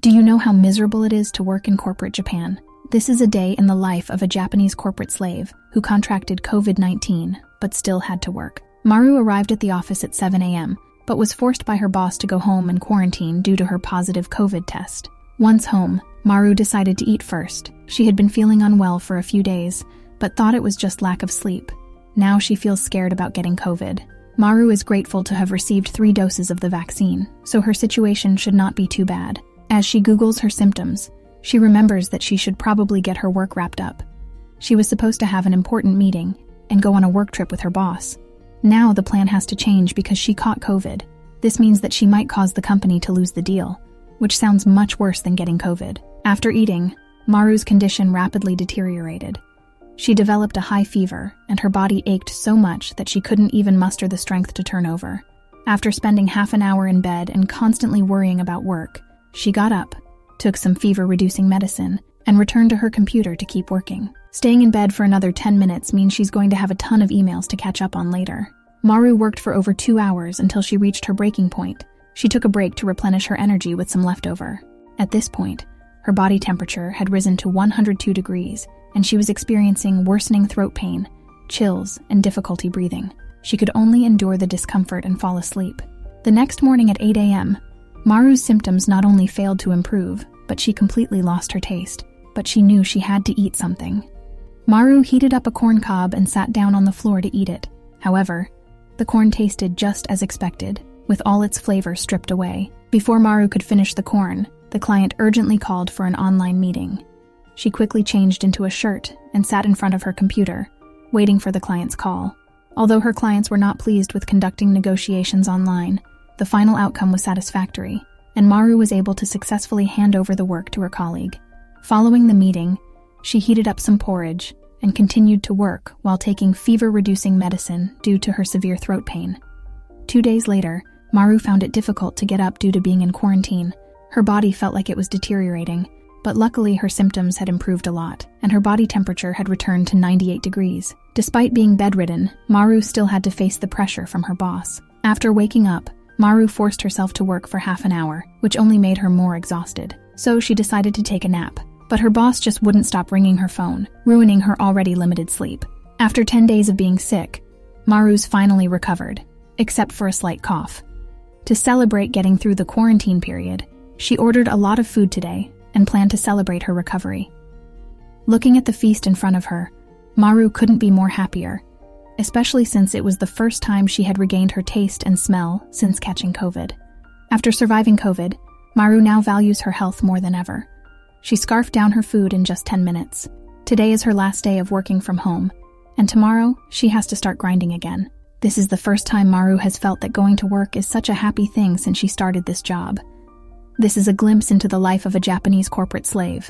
Do you know how miserable it is to work in corporate Japan? This is a day in the life of a Japanese corporate slave who contracted COVID-19 but still had to work. Maru arrived at the office at 7 a.m., but was forced by her boss to go home and quarantine due to her positive COVID test. Once home, Maru decided to eat first. She had been feeling unwell for a few days, but thought it was just lack of sleep. Now she feels scared about getting COVID. Maru is grateful to have received 3 doses of the vaccine, so her situation should not be too bad. As she Googles her symptoms, she remembers that she should probably get her work wrapped up. She was supposed to have an important meeting and go on a work trip with her boss. Now the plan has to change because she caught COVID. This means that she might cause the company to lose the deal, which sounds much worse than getting COVID. After eating, Maru's condition rapidly deteriorated. She developed a high fever, and her body ached so much that she couldn't even muster the strength to turn over. After spending half an hour in bed and constantly worrying about work, she got up, took some fever-reducing medicine, and returned to her computer to keep working. Staying in bed for another 10 minutes means she's going to have a ton of emails to catch up on later. Maru worked for over 2 hours until she reached her breaking point. She took a break to replenish her energy with some leftover. At this point, her body temperature had risen to 102 degrees, and she was experiencing worsening throat pain, chills, and difficulty breathing. She could only endure the discomfort and fall asleep. The next morning at 8 a.m., Maru's symptoms not only failed to improve, but she completely lost her taste. But she knew she had to eat something. Maru heated up a corn cob and sat down on the floor to eat it. However, the corn tasted just as expected, with all its flavor stripped away. Before Maru could finish the corn, the client urgently called for an online meeting. She quickly changed into a shirt and sat in front of her computer, waiting for the client's call. Although her clients were not pleased with conducting negotiations online, the final outcome was satisfactory, and Maru was able to successfully hand over the work to her colleague. Following the meeting, she heated up some porridge and continued to work while taking fever-reducing medicine due to her severe throat pain. 2 days later, Maru found it difficult to get up due to being in quarantine. Her body felt like it was deteriorating, but luckily her symptoms had improved a lot, and her body temperature had returned to 98 degrees. Despite being bedridden, Maru still had to face the pressure from her boss. After waking up, Maru forced herself to work for half an hour, which only made her more exhausted. So she decided to take a nap. But her boss just wouldn't stop ringing her phone, ruining her already limited sleep. After 10 days of being sick, Maru's finally recovered, except for a slight cough. To celebrate getting through the quarantine period, she ordered a lot of food today and planned to celebrate her recovery. Looking at the feast in front of her, Maru couldn't be more happier, especially since it was the first time she had regained her taste and smell since catching COVID. After surviving COVID, Maru now values her health more than ever. She scarfed down her food in just 10 minutes. Today is her last day of working from home, and tomorrow she has to start grinding again. This is the first time Maru has felt that going to work is such a happy thing since she started this job. This is a glimpse into the life of a Japanese corporate slave.